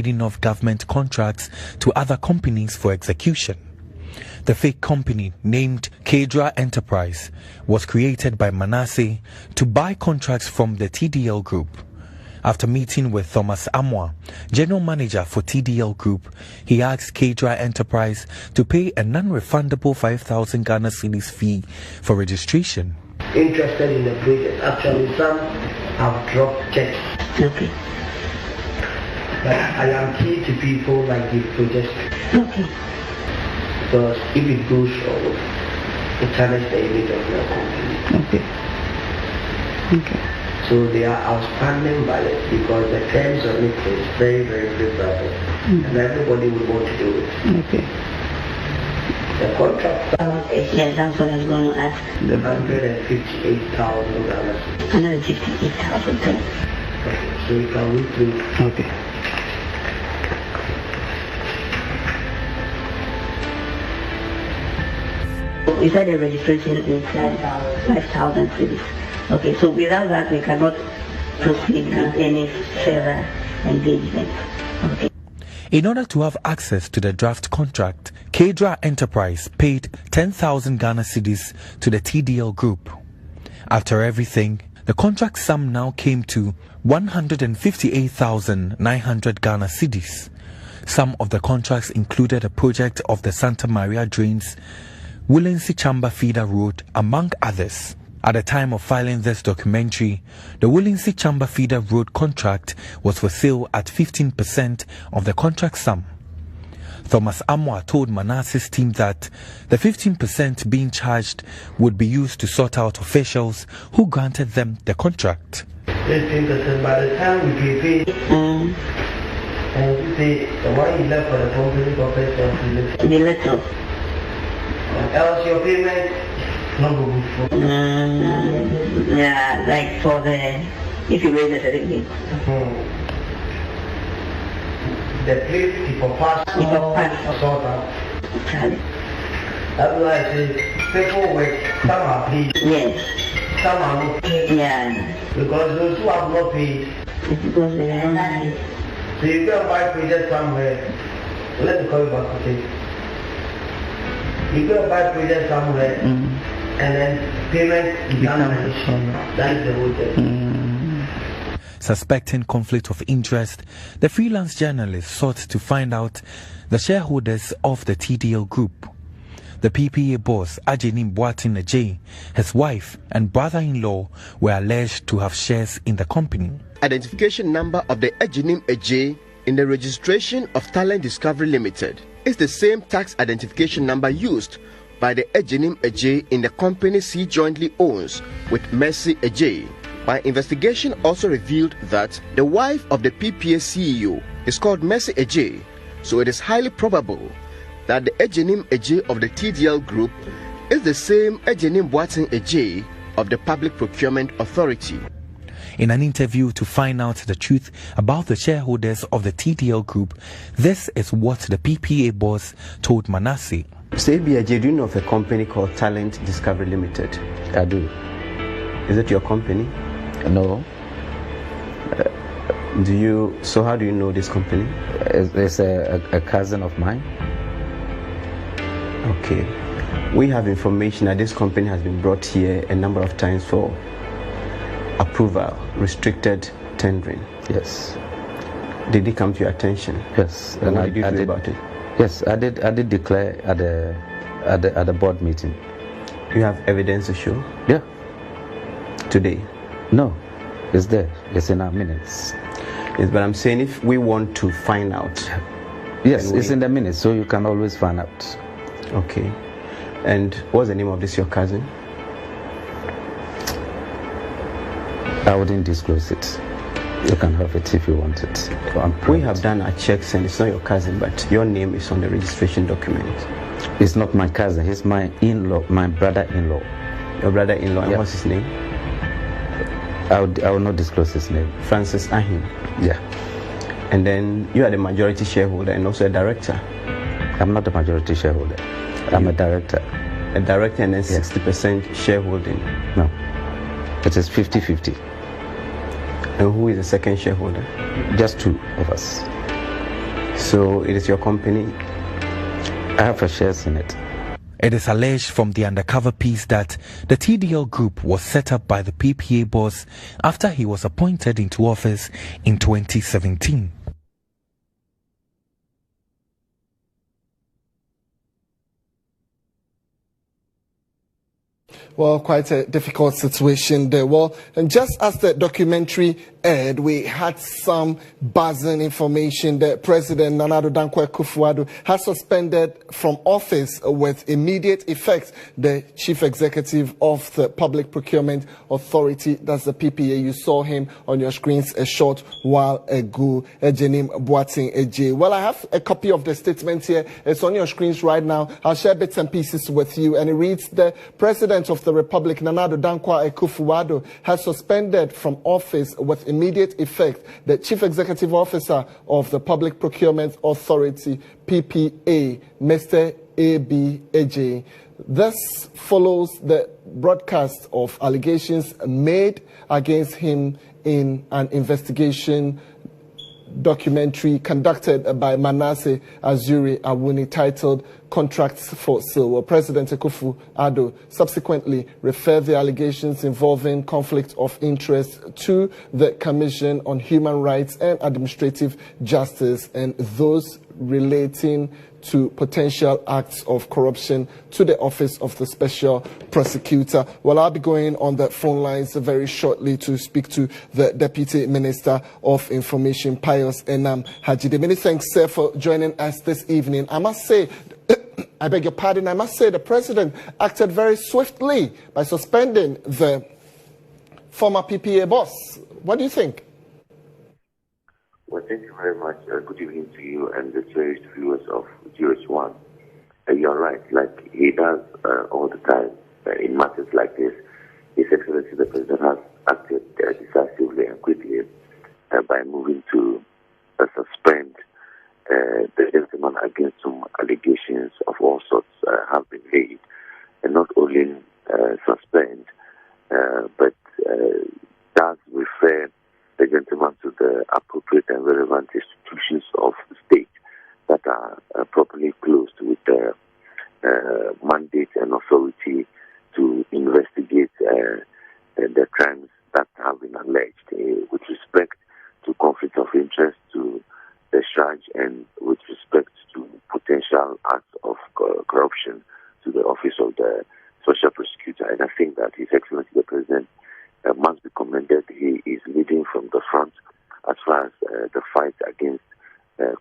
of government contracts to other companies for execution. The fake company, named GHOne Enterprise, was created by Manasseh to buy contracts from the TDL Group. After meeting with Thomas Amwa, General Manager for TDL Group, he asked GHOne Enterprise to pay a non-refundable 5,000 Ghana cedis fee for registration. Interested in the project. Actually, some have dropped checks. Okay. But I am key to people like the project. Okay. Because if it goes wrong, it tarnishes the image of your company. Okay. Okay. So they are outstanding balance because the terms of it is very, very favorable. And everybody would want to do it. Okay. The contract. Yes, that's what I was going to ask. 158,000 dollars. 158,000. Okay. So you can read through. Okay. You said the registration is 5,000 cedis. Okay, so without that we cannot proceed with any further engagement. Okay. In order to have access to the draft contract, GHOne Enterprise paid 10,000 Ghana cedis to the TDL Group. After everything, the contract sum now came to 158,900 Ghana cedis. Some of the contracts included a project of the Santa Maria Drains, Woolensey Chamber Feeder Road, among others. At the time of filing this documentary, the Woolensey Chamber Feeder Road contract was for sale at 15% of the contract sum. Thomas Amwa told Manasseh's team that the 15% being charged would be used to sort out officials who granted them the contract. 15% by the time we get paid, and you say the one you left for the company for first The little. Else your payment not go good for. Yeah, like for the if you raise the certificate. The place people pass sort out. That's why I say people work, some are paid. Yes. Some are not paid. Yeah. Because those who have not paid, It's because they are not. so you go and buy project somewhere. Let me call you back, okay? You go and buy project somewhere, and then payment is done. That is the whole thing. Suspecting conflict of interest, the freelance journalist sought to find out the shareholders of the TDL Group. The PPA boss, GHOne J, his wife and brother-in-law were alleged to have shares in the company. Identification number of the GHOne J in the registration of Talent Discovery Limited is the same tax identification number used by the GHOne J in the company she jointly owns with Manasseh J. My investigation also revealed that the wife of the PPA CEO is called Manasseh J, so it is highly probable that the GHOne J of the TDL Group is the same GHOne J of the Public Procurement Authority. In an interview to find out the truth about the shareholders of the TDL Group, this is what the PPA boss told Manasseh. Say, do you know of a company called Talent Discovery Limited? I do. Is it your company? No. So how do you know this company? It's a cousin of mine. Okay. We have information that this company has been brought here a number of times for approval, restricted tendering. Yes. Did it come to your attention? Yes. And what did you do about it? Yes, I did declare at the board meeting. You have evidence to show? Yeah. Today? No, it's there. It's in our minutes. Yes, but I'm saying if we want to find out. Yes, it's in the minutes, so you can always find out. Okay. And what's the name of this your cousin? I wouldn't disclose it. You can have it if you want it. We have done our checks and it's not your cousin, but your name is on the registration document. It's not my cousin, he's my in-law, my brother-in-law. Your brother-in-law, and yeah. What's his name? I will not disclose his name. Francis Ahim. Yeah. And then you are the majority shareholder and also a director. I'm not the majority shareholder. I'm a director. A director and then 60% shareholding? No. It is 50-50. And who is the second shareholder? Just two of us. So it is your company? I have a shares in it. It is alleged from the undercover piece that the TDL group was set up by the PPA boss after he was appointed into office in 2017. Well, quite a difficult situation there. Well, and just as the documentary aired, we had some buzzing information that President Nana Addo Dankwa Akufo-Addo has suspended from office with immediate effect the Chief Executive of the Public Procurement Authority, that's the PPA. You saw him on your screens a short while ago, Ejenim Boateng Eje. Well, I have a copy of the statement here. It's on your screens right now. I'll share bits and pieces with you. And it reads, the President of the Republic, Nana Addo Dankwa Akufo-Addo, has suspended from office with immediate effect the Chief Executive Officer of the Public Procurement Authority, PPA, Mr. A.B. Eje. This follows the broadcast of allegations made against him in an investigation documentary conducted by Manasseh Azuri Awuni titled Contracts for Sale. Well, President Akufo-Addo subsequently referred the allegations involving conflict of interest to the Commission on Human Rights and Administrative Justice and those relating to potential acts of corruption to the Office of the Special Prosecutor. Well, I'll be going on the phone lines very shortly to speak to the Deputy Minister of Information, Pius Enam Hajide. Many thanks, sir, for joining us this evening. I must say, I beg your pardon, I must say the President acted very swiftly by suspending the former PPA boss. What do you think? Well, thank you very much. Good evening to you and the cherished viewers of GHOne. You're right, like he does all the time in matters like this. His Excellency the President has acted decisively and quickly by moving to suspend the gentleman against whom allegations of all sorts have been made, and not only suspend, but does refer the gentleman to the appropriate and relevant institutions of the state that are properly closed with the mandate and authority to investigate the crimes that have been alleged with respect to conflict of interest, to the charge, and with respect to potential acts of corruption to the Office of the Special Prosecutor. And I think that His Excellency the President must be commended. He is leading from the front as far as the fight against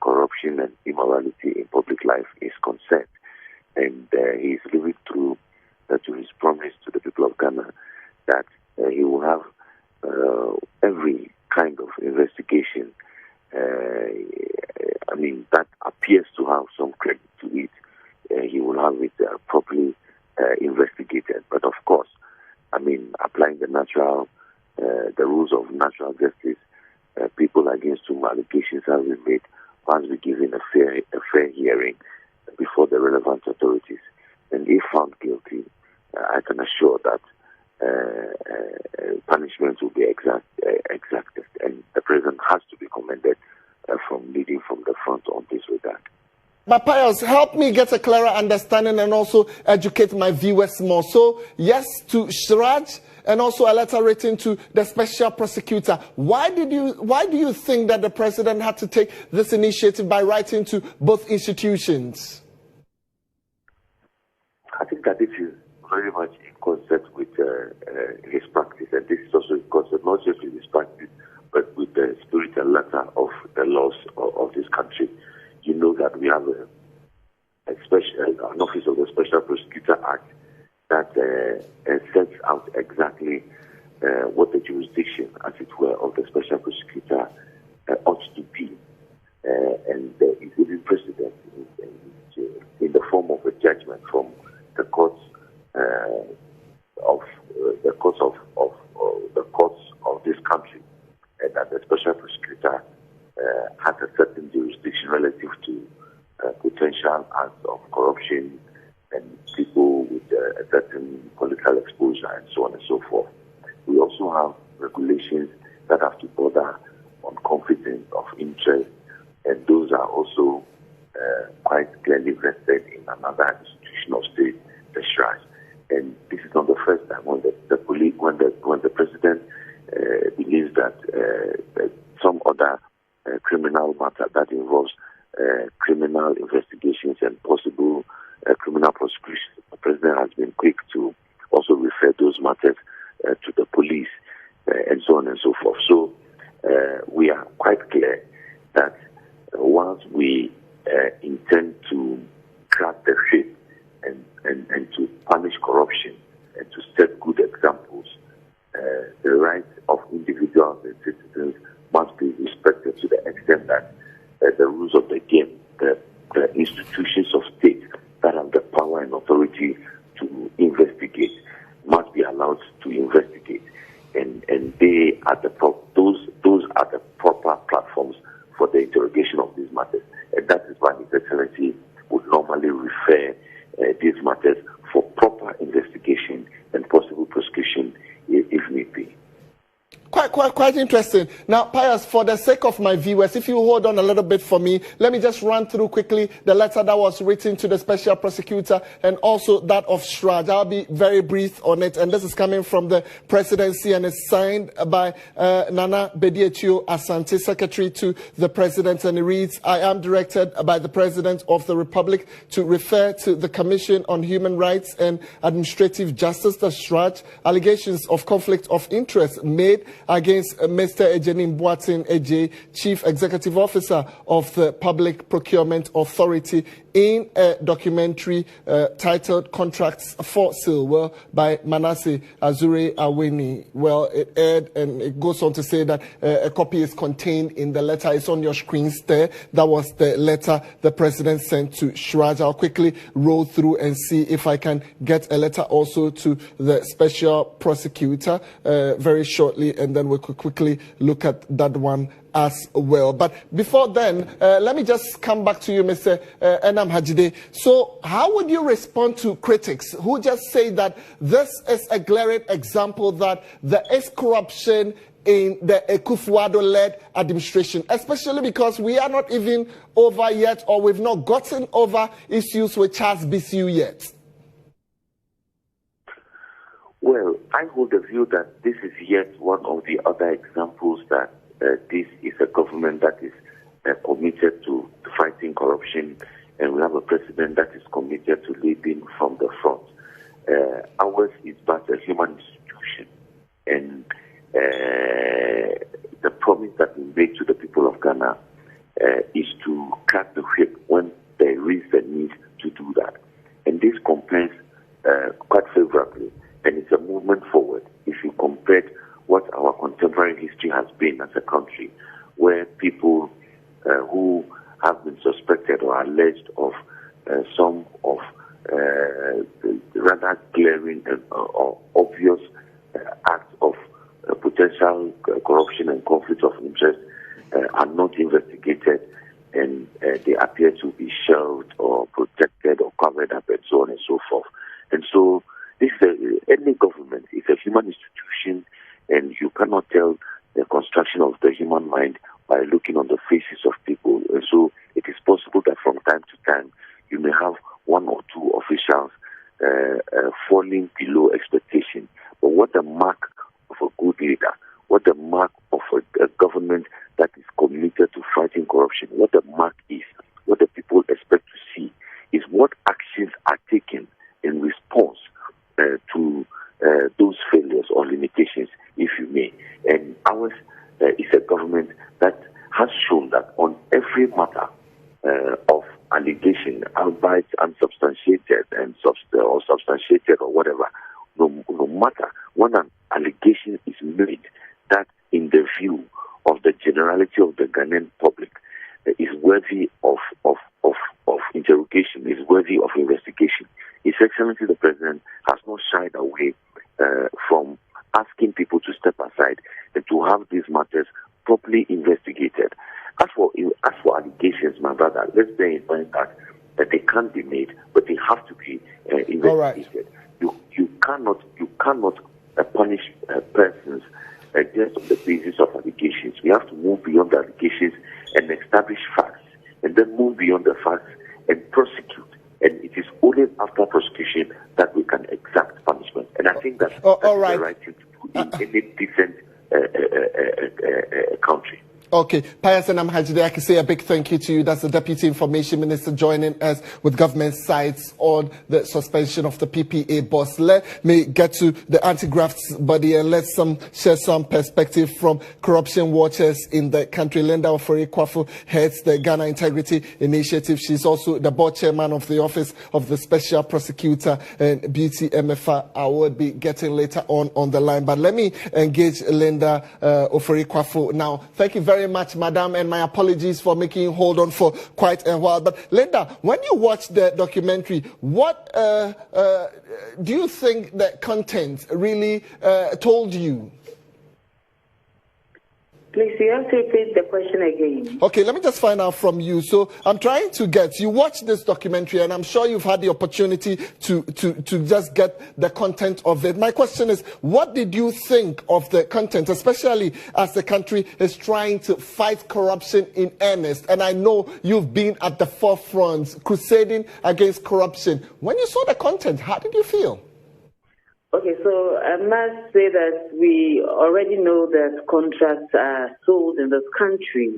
corruption and immorality in public life is concerned. And he is living through to his promise to the people of Ghana that he will have every kind of investigation, that appears to have some credit to it. He will have it properly investigated. But of course, applying the rules of natural justice, people against whom allegations have been made must be given a fair hearing before the relevant authorities. And if found guilty, I can assure that punishment will be exacted. And the President has to be commended from leading from the front on this regard. But Pius, help me get a clearer understanding and also educate my viewers more. So, yes to Shraj, and also a letter written to the Special Prosecutor. Why do you think that the President had to take this initiative by writing to both institutions? I think that this is very much in concert with his practice, and this is also in concert not just with his practice, but with the spirit and letter of the laws of this country. You know that we have an Office of the Special Prosecutor Act that sets out exactly what the jurisdiction, as it were, of the Special Prosecutor ought to be. And is given precedent in the form of a judgment from the courts of this country, and that the Special Prosecutor has a certain jurisdiction relative to potential acts of corruption and people with a certain political exposure and so on and so forth. We also have regulations that have to border on conflict of interest, and those are also quite clearly vested in another institution of state, the Shraj. And this is not the first time when the president believes that some other criminal matter that involves criminal investigations and possible criminal prosecution, the president has been quick to also refer those matters to the police and so on and so forth. So we are quite clear that once we intend to crack the whip and to punish corruption and to set good examples, the rights of individuals and citizens must be respected to the extent that the rules of the game, the institutions of state that have the power and authority to investigate must be allowed to investigate, and they are those are the proper platforms for the interrogation of these matters, and that is why His Excellency would normally refer these matters for proper investigation and possible prosecution if need be. Quite interesting. Now, Pius, for the sake of my viewers, if you hold on a little bit for me, let me just run through quickly the letter that was written to the special prosecutor and also that of Shraj. I'll be very brief on it, and this is coming from the presidency and is signed by Nana Bediachio Asante, Secretary to the President, and it reads, I am directed by the President of the Republic to refer to the Commission on Human Rights and Administrative Justice, the Shraj, allegations of conflict of interest made against Mr. Ejenim Boateng Eje, Chief Executive Officer of the Public Procurement Authority, in a documentary titled Contracts for Silver by Manasseh Azure Aweni. Well, it aired, and it goes on to say that a copy is contained in the letter. It's on your screens there. That was the letter the president sent to Shraj. I'll quickly roll through and see if I can get a letter also to the special prosecutor very shortly, and then we could quickly look at that one as well. But before then, let me just come back to you, Mr. Enam Hajide. So how would you respond to critics who just say that this is a glaring example that there is corruption in the Akufo-Addo-led administration, especially because we are not even over yet, or we've not gotten over issues with Charles BCU yet? Well, I hold the view that this is yet one of the other examples that this is a government that is committed to fighting corruption, and we have a president that is committed to leading from the front. Ours is but a human institution, and the promise that we made to the people of Ghana is to crack the whip when there is a need to do that. And this compares quite favorably, and it's a movement forward if you compare what our contemporary history has been as a country, where people who have been suspected or alleged of some of rather glaring or obvious acts of potential corruption and conflict of interest are not investigated, and they appear to be shelved or protected or covered up and so on and so forth. And so this any government is a human institution, and you cannot tell the construction of the human mind by looking on the faces of people. And so it is possible that from time to time you may have one or two officials falling below expectation. But what the mark of a good leader, what the mark of a government that is committed to fighting corruption, what the mark is, what the people expect to see, is what actions are taken in response to those failures or limitations, if you may. And ours is a government that has shown that on every matter of allegation, albeit unsubstantiated and or substantiated or whatever, no matter when an allegation is made that in the view of the generality of the Ghanaian public is worthy of interrogation, is worthy of investigation, His Excellency the President has not shied away from asking people to step aside and to have these matters properly investigated. As for allegations, my brother, let's bear in mind that they can't be made, but they have to be investigated. Right. You cannot punish persons just on the basis of allegations. We have to move beyond the allegations and establish facts and then move beyond the facts and prosecute. And it is only after prosecution that we can exact punishment. And I think that that's the right thing to do in any decent country. Okay, Pius and Amhajide, I can say a big thank you to you. That's the Deputy Information Minister joining us with government sides on the suspension of the PPA boss. Let me get to the anti-graft body and let's share some perspective from corruption watchers in the country. Linda Ofori-Kwafu heads the Ghana Integrity Initiative. She's also the board chairman of the Office of the Special Prosecutor and Beauty MFA. I will be getting later on the line. But let me engage Linda Ofori-Kwafu now. Thank you very much, madam, and my apologies for making you hold on for quite a while. But Linda, when you watched the documentary, what do you think the content really told you? Please, you have to repeat the question again. Okay, let me just find out from you. So I'm trying to get, you watched this documentary and I'm sure you've had the opportunity to just get the content of it. My question is, what did you think of the content, especially as the country is trying to fight corruption in earnest? And I know you've been at the forefront crusading against corruption. When you saw the content, how did you feel? Okay, so I must say that we already know that contracts are sold in this country.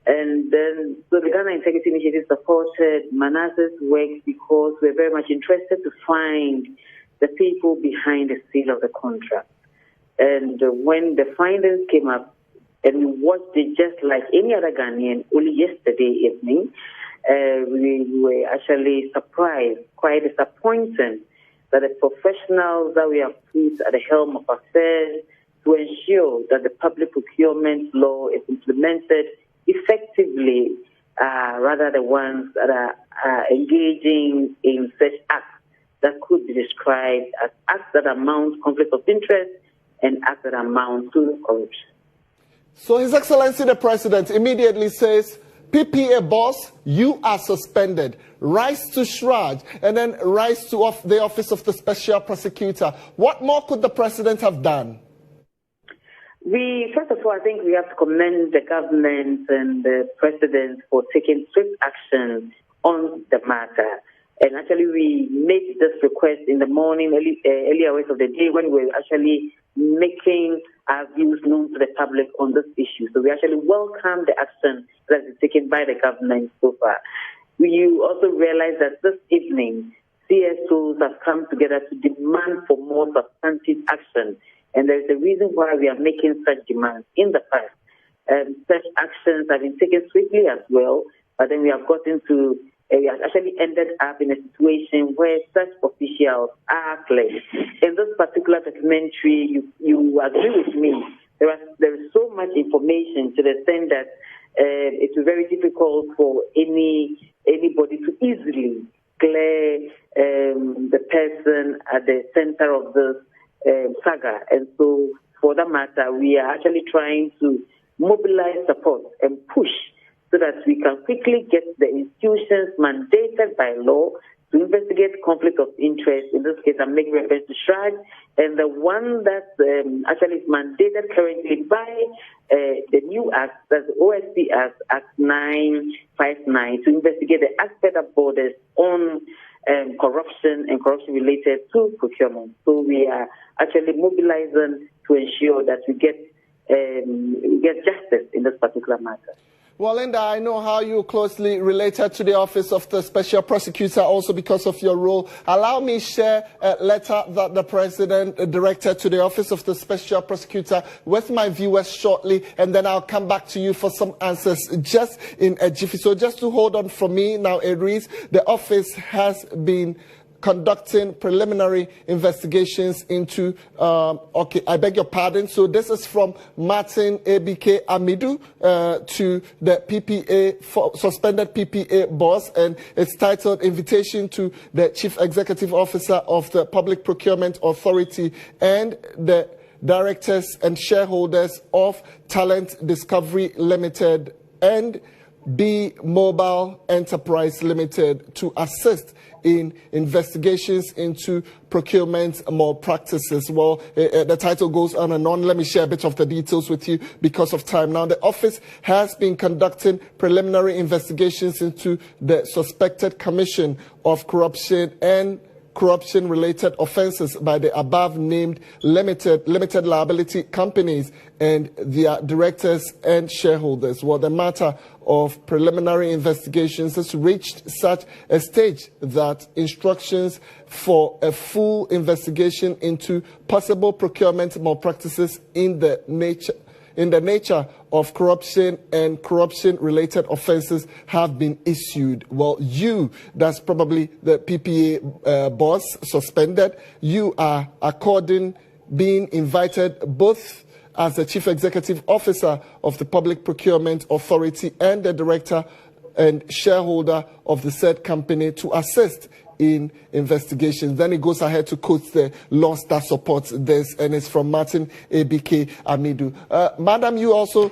And then, so the Ghana Integrity Initiative supported Manasseh's work because we're very much interested to find the people behind the sale of the contract. And when the findings came up, and we watched it just like any other Ghanaian, only yesterday evening, we were actually surprised, quite disappointed, that the professionals that we have put at the helm of affairs to ensure that the public procurement law is implemented effectively, rather the ones that are engaging in such acts that could be described as acts that amount to conflict of interest and acts that amount to corruption. So His Excellency the President immediately says, PPA boss, you are suspended. Rise to Shraj, and then rise to the Office of the Special Prosecutor. What more could the President have done? First of all, I think we have to commend the government and the President for taking swift action on the matter. And actually, we made this request in the morning, early hours of the day, when we were actually making our views known to the public on this issue. So we actually welcome the action that is taken by the government so far. You also realize that this evening, CSOs have come together to demand for more substantive action. And there is a reason why we are making such demands. In the past, such actions have been taken swiftly as well, but then we have actually ended up in a situation where such officials are cleared. In this particular documentary, you agree with me, there is so much information to the extent that it's very difficult for anybody to easily clear the person at the center of this saga. And so, for that matter, we are actually trying to mobilize support and push so that we can quickly get the institutions mandated by law to investigate conflict of interest. In this case, I'm making reference to Shraj, and the one that actually is mandated currently by the new Act, that's the OSP Act, Act 959, to investigate the aspect that borders on corruption and corruption related to procurement. So we are actually mobilizing to ensure that we get justice in this particular matter. Well, Linda, I know how you closely related to the Office of the Special Prosecutor also because of your role. Allow me share a letter that the President directed to the Office of the Special Prosecutor with my viewers shortly, and then I'll come back to you for some answers just in a jiffy. So just to hold on for me now, it reads, the office has been conducting preliminary investigations into, okay, I beg your pardon. So this is from Martin ABK Amidu to the PPA, suspended PPA boss, and it's titled Invitation to the Chief Executive Officer of the Public Procurement Authority and the Directors and Shareholders of Talent Discovery Limited and B Mobile Enterprise Limited to assist in investigations into procurement malpractices. Well, the title goes on and on. Let me share a bit of the details with you because of time. Now, the office has been conducting preliminary investigations into the suspected commission of corruption and corruption-related offences by the above-named limited liability companies and their directors and shareholders. Well, the matter of preliminary investigations has reached such a stage that instructions for a full investigation into possible procurement malpractices in the nature of corruption and corruption-related offences have been issued. Well, that's probably the PPA boss, suspended. You are being invited both as the Chief Executive Officer of the Public Procurement Authority and the Director and shareholder of the said company to assist in investigations. Then it goes ahead to quote the law that supports this, and it's from Martin ABK Amidu. Madam, you also